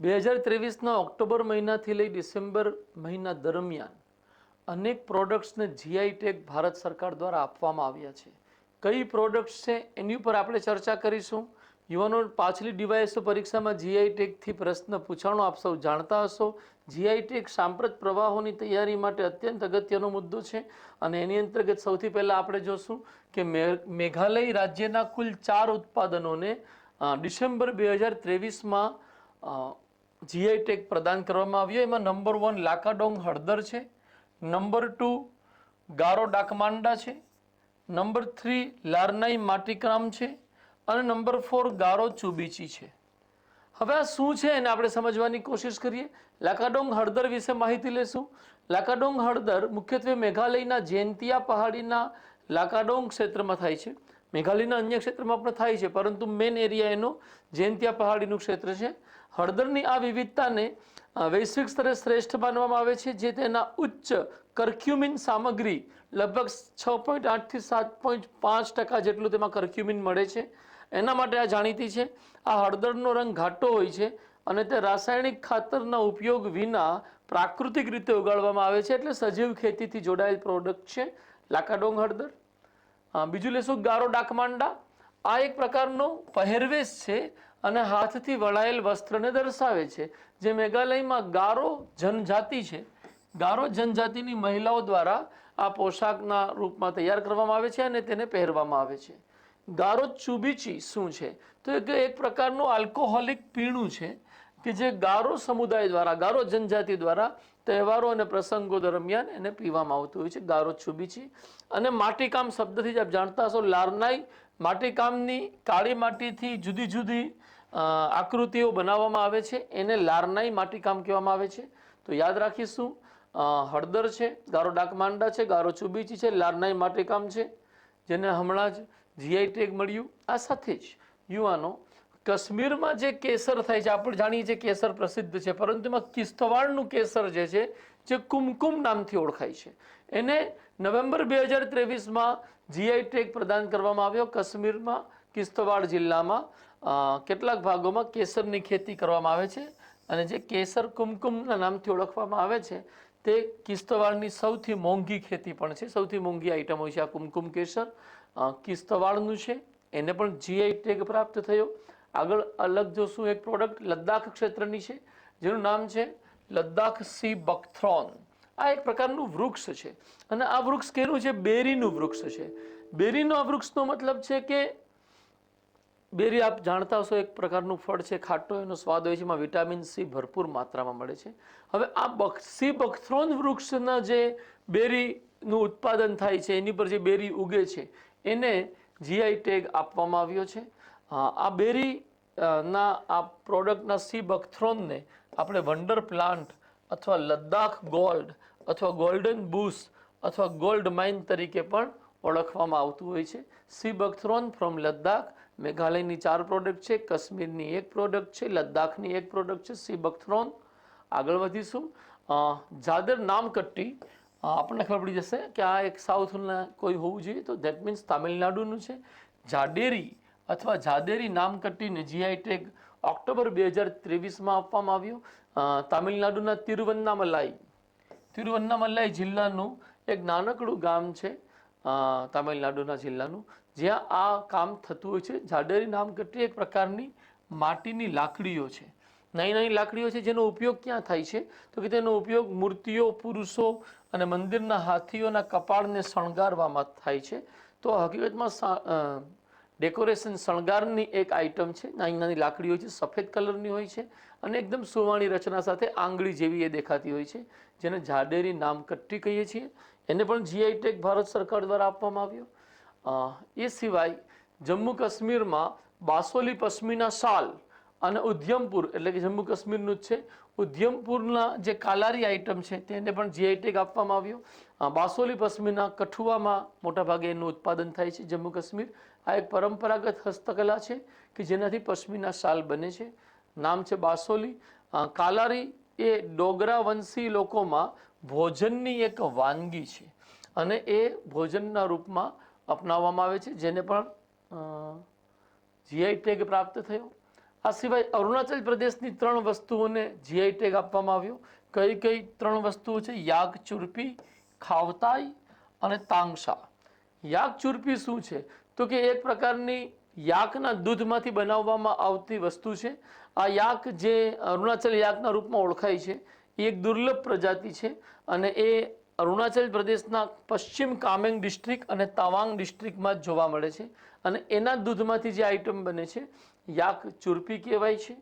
2023ના October મહિનાથી લઈ December મહિના દરમિયાન અનેક પ્રોડક્ટ્સને જીઆઈ ટેગ ભારત સરકાર દ્વારા આપવામાં આવ્યા છે. કઈ પ્રોડક્ટ્સ છે એની ઉપર આપણે ચર્ચા કરીશું. યુવાનો, પાછલી ડિવાઇસો પરીક્ષામાં જીઆઈ ટેગથી પ્રશ્ન પૂછાણો આપ સૌ જાણતા હશો. જીઆઈ ટેગ સાંપ્રત પ્રવાહોની તૈયારી માટે અત્યંત અગત્યનો મુદ્દો છે અને એની અંતર્ગત સૌથી પહેલાં આપણે જોશું કે મેઘાલય રાજ્યના કુલ 4 ઉત્પાદનોને ડિસેમ્બર 2023માં જીઆઈ ટેગ પ્રદાન કરવામાં આવ્યો. એમાં નંબર 1 લાકાડોંગ હળદર છે, નંબર 2 ગારો ડાકમાંડા છે, નંબર 3 લારનાઈ માટીકામ છે અને નંબર 4 ગારો ચુબીચી છે. હવે આ શું છે એને આપણે સમજવાની કોશિશ કરીએ. લાકાડોંગ હળદર વિશે માહિતી લેશું. લાકાડોંગ હળદર મુખ્યત્વે મેઘાલયના જેન્તિયા પહાડીના લાકાડોંગ ક્ષેત્રમાં થાય છે. મેઘાલયના અન્ય ક્ષેત્રમાં પણ થાય છે, પરંતુ મેઇન એરિયા એનો જેન્તિયા પહાડીનું ક્ષેત્ર છે. હળદરની આ વિવિધતાને વૈશ્વિક સ્તરે શ્રેષ્ઠ માનવામાં આવે છે, જે તેના ઉચ્ચ કર્ક્યુમિન સામગ્રી લગભગ 6.8 થી 7.5% જેટલું તેમાં કર્ક્યુમિન મળે છે. એના માટે આ જાણીતી છે. આ હળદરનો રંગ ઘાટો હોય છે અને તે રાસાયણિક ખાતરના ઉપયોગ વિના પ્રાકૃતિક રીતે ઉગાડવામાં આવે છે, એટલે સજીવ ખેતીથી જોડાયેલ પ્રોડક્ટ છે લાકાડોંગ હળદર. બીજું લેશું ગારો ડાકમાંડા. આ એક પ્રકારનો પહેરવેશ છે અને હાથથી વણાયેલ વસ્ત્રને દર્શાવે છે, જે મેઘાલયમાં ગારો જનજાતિ છે. ગારો જનજાતિની મહિલાઓ દ્વારા આ પોશાકના રૂપમાં તૈયાર કરવામાં આવે છે અને તેને પહેરવામાં આવે છે. ગારો ચુબીચી શું છે? તો એક પ્રકારનું આલ્કોહોલિક પીણું છે કે જે ગારો સમુદાય દ્વારા, ગારો જનજાતિ દ્વારા તહેવારો અને પ્રસંગો દરમિયાન એને પીવામાં આવતું હોય છે, ગારો ચુબીચી. અને માટીકામ શબ્દથી જ આપ જાણતા હશો, લારનાઈ માટીકામની કાળી માટીથી જુદી જુદી આકૃતિઓ બનાવવામાં આવે છે, એને લારનાઈ માટીકામ કહેવામાં આવે છે. તો યાદ રાખીશું, હળદર છે, ગારો ડાકમાંડા છે, ગારો ચુબીચી છે, લારનાઈ માટીકામ છે, જેને હમણાં જ જીઆઈ ટેગ મળ્યું. આ સાથે જ યુવાનો, કાશ્મીરમાં જે કેસર થાય છે, આપણે જાણીએ છીએ કેસર પ્રસિદ્ધ છે, પરંતુ એમાં કિશ્તવાડનું કેસર જે છે, જે કુમકુમ નામથી ઓળખાય છે, એને નવેમ્બર 2023માં જીઆઈ ટેગ પ્રદાન કરવામાં આવ્યો. કાશ્મીરમાં કિશ્તવાડ જિલ્લામાં કેટલાક ભાગોમાં કેસરની ખેતી કરવામાં આવે છે અને જે કેસર કુમકુમના નામથી ઓળખવામાં આવે છે તે કિશ્તવાડની સૌથી મોંઘી ખેતી પણ છે, સૌથી મોંઘી આઈટમ હોય છે આ કુમકુમ કેસર. કિશ્તવાડનું છે, એને પણ જીઆઈ ટેગ પ્રાપ્ત થયો. આગળ અલગ જોશું એક પ્રોડક્ટ લદ્દાખ ક્ષેત્રની છે, જેનું નામ છે લદ્દાખ સી બકથ્રોન. આ એક પ્રકારનું વૃક્ષ છે અને આ વૃક્ષ કેનું છે? બેરીનું વૃક્ષ છે. બેરીનો આ વૃક્ષનો મતલબ છે કે બેરી આપ જાણતા હશો, એક પ્રકારનું ફળ છે, ખાટો એનો સ્વાદ હોય છે, એમાં વિટામિન સી ભરપૂર માત્રામાં મળે છે. હવે આ સી બકથ્રોન વૃક્ષના જે બેરીનું ઉત્પાદન થાય છે, એની પર જે બેરી ઉગે છે, એને જીઆઈ ટેગ આપવામાં આવ્યો છે. આ બેરી ના આ પ્રોડક્ટના સી બકથ્રોનને આપણે વંડર પ્લાન્ટ અથવા લદ્દાખ ગોલ્ડ અથવા ગોલ્ડન બુશ અથવા ગોલ્ડ માઇન તરીકે પણ ઓળખવામાં આવતું હોય છે. Sea buckthorn from Ladakh. મેઘાલયની 4 પ્રોડક્ટ છે, કાશ્મીરની 1 પ્રોડક્ટ છે, લદ્દાખની 1 પ્રોડક્ટ છે, સી બકથ્રોન. આગળ વધીશું. જાદર નામકટ્ટી. આપણને ખબર પડી જશે કે આ એક સાઉથના કોઈ હોવું જોઈએ, તો દેટ મીન્સ તામિલનાડુનું છે. જાડેરી અથવા જાદેરી નામકટ્ટીને જીઆઈ ટેગ ઓક્ટોબર 2023માં આપવામાં આવ્યો. તામિલનાડુના તિરુવન્નામલાઈ જિલ્લાનું એક નાનકડું ગામ છે તામિલનાડુના જિલ્લાનું, જ્યાં આ કામ થતું હોય છે. જાડેરી નામકટ્ટી એક પ્રકારની માટીની લાકડીઓ છે, નાની નાની લાકડીઓ છે, જેનો ઉપયોગ ક્યાં થાય છે? તો કે તેનો ઉપયોગ મૂર્તિઓ, પુરુષો અને મંદિરના હાથીઓના કપાળને શણગારવામાં થાય છે. તો હકીકતમાં ડેકોરેશન શણગારની એક આઇટમ છે. નાની નાની લાકડી હોય છે, સફેદ કલરની હોય છે અને એકદમ સુવાણી રચના સાથે આંગળી જેવી એ દેખાતી હોય છે, જેને જાડેરી નામકટ્ટી કહીએ છીએ. એને પણ જીઆઈ ટેગ ભારત સરકાર દ્વારા આપવામાં આવ્યો. એ સિવાય જમ્મુ કાશ્મીરમાં બાસોલી પશ્મિના શાલ અને ઉધ્યમપુર, એટલે કે જમ્મુ કાશ્મીરનું જ છે, ઉધ્યમપુરના જે કાલારી આઇટમ છે તેને પણ જીઆઈ ટેગ આપવામાં આવ્યો. બાસોલી પશ્મિના કઠુઆમાં મોટાભાગે એનું ઉત્પાદન થાય છે, જમ્મુ કાશ્મીર. આ એક પરંપરાગત હસ્તકલા છે કે જેનાથી પશ્મિના શાલ બને છે. નામ છે બાસોલી. કાલારી એ ડોગરા વંશી લોકોમાં ભોજનની એક વાનગી છે અને એ ભોજનના રૂપમાં અપનાવવામાં આવે છે, જેને પણ જીઆઈ ટેગ પ્રાપ્ત થયો. આ સિવાય અરુણાચલ પ્રદેશની 3 વસ્તુઓને જીઆઈ ટેગ આપવામાં આવ્યો. કઈ કઈ 3 વસ્તુઓ છે? યાક ચુરપી, ખાવતાઈ અને તાંગશા. યાક ચુરપી શું છે? તો કે એક પ્રકારની યાકના દૂધમાંથી બનાવવામાં આવતી વસ્તુ છે. આ યાક જે અરુણાચલ યાકના રૂપમાં ઓળખાય છે એ એક દુર્લભ પ્રજાતિ છે અને એ અરુણાચલ પ્રદેશના પશ્ચિમ કામેંગ ડિસ્ટ્રિક્ટ અને તવાંગ ડિસ્ટ્રિક્ટમાં જ જોવા મળે છે અને એના દૂધમાંથી જે આઈટમ બને છે યાક ચુરપી કહેવાય છે.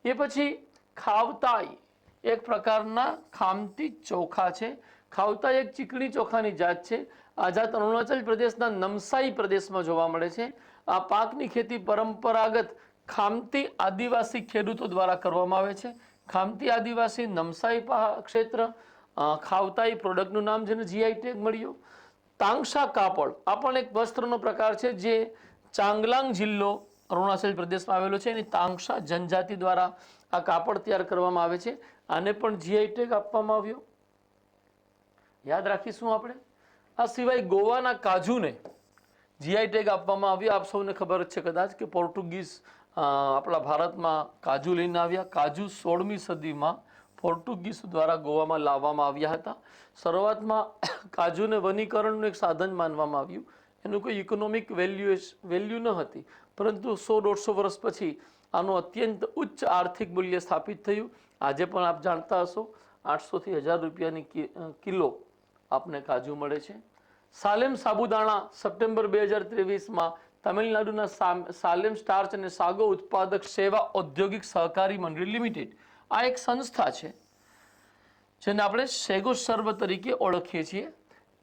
એ પછી ખાવતાઈ એક પ્રકારના ખામતી ચોખા છે. ખાવતાઈ એક ચીકણી ચોખાની જાત છે. આ જાત અરુણાચલ પ્રદેશના નમસાઈ પ્રદેશમાં જોવા મળે છે. આ પાકની ખેતી પરંપરાગત ખામતી આદિવાસી ખેડૂતો દ્વારા કરવામાં આવે છે. ખામતી આદિવાસી નમસાઈ ક્ષેત્ર ખાવતાઈ પ્રોડક્ટનું નામ જેને જીઆઈ ટેગ મળ્યો. તાંગશા કાપડ આ પણ એક વસ્ત્રનો પ્રકાર છે જે ચાંગલાંગ જિલ્લો અરુણાચલ પ્રદેશમાં આવેલો છે. એની તાંગશા જનજાતિ દ્વારા આ કાપડ તૈયાર કરવામાં આવે છે. આને પણ જીઆઈ ટેગ આપવામાં આવ્યો. યાદ રાખીશું આપણે. આ સિવાય ગોવાના કાજુને જીઆઈ ટેગ આપવામાં આવ્યો. આપ સૌને ખબર છે કદાચ કે પોર્ટુગીઝ આપણા ભારતમાં કાજુ લઈને આવ્યા. કાજુ 16મી સદીમાં પોર્ટુગીઝ દ્વારા ગોવામાં લાવવામાં આવ્યા હતા. શરૂઆતમાં કાજુને વનીકરણનું એક સાધન માનવામાં આવ્યું. એનું કોઈ ઇકોનોમિક વેલ્યુ ન હતી, પરંતુ 100-150 વર્ષ પછી આનું અત્યંત ઉચ્ચ આર્થિક મૂલ્ય સ્થાપિત થયું. આજે પણ આપ જાણતા હશો 800 થી 1000 રૂપિયાની કિલો આપને કાજુ મળે છે. સાલેમ સાબુદાણા સપ્ટેમ્બર 2023માં તમિલનાડુના સાલેમ સ્ટાર્ચ અને સાગો ઉત્પાદક સેવા ઔદ્યોગિક સહકારી મંડળી લિમિટેડ આ એક સંસ્થા છે જેને આપણે સેગો સર્વ તરીકે ઓળખીએ છીએ.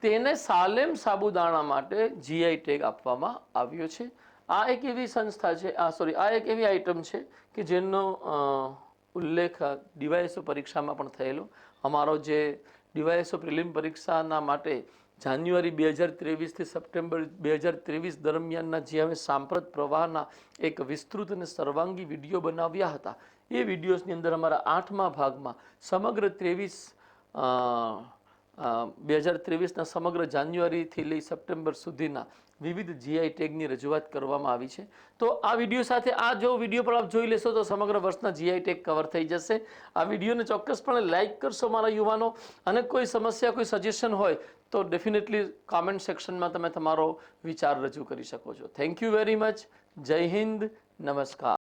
તેને સાલેમ સાબુદાણા માટે જીઆઈ ટેગ આપવામાં આવ્યો છે. આ એક એવી સંસ્થા છે આ એક એવી આઈટમ છે કે જેનો ઉલ્લેખ ડીવાયએસઓ પરીક્ષામાં પણ થયેલો. અમારો જે ડીવાયએસઓ પ્રિલિમ પરીક્ષાના માટે જાન્યુઆરી 2023 થી સપ્ટેમ્બર 2023 દરમિયાનના જે અમે સાંપ્રત પ્રવાહના એક વિસ્તૃત અને સર્વાંગી વિડીયો બનાવ્યા હતા એ વિડીયોઝની અંદર અમારા 8મા ભાગમાં સમગ્ર 2023ના સમગ્ર જાન્યુઆરીથી લઈ સપ્ટેમ્બર સુધીના વિવિધ જીઆઈ ટેગની રજૂઆત કરવામાં આવી છે. તો આ વિડીયો સાથે આ જો વિડીયો પણ આપ જોઈ લેશો તો સમગ્ર વર્ષના જીઆઈ ટેગ કવર થઈ જશે. આ વિડીયોને ચોક્કસપણે લાઇક કરશો મારા યુવાનો, અને કોઈ સમસ્યા કોઈ સજેશન હોય તો ડેફિનેટલી કોમેન્ટ સેક્શનમાં તમે તમારો વિચાર રજૂ કરી શકો છો. Thank you very much. જય હિન્દ. નમસ્કાર.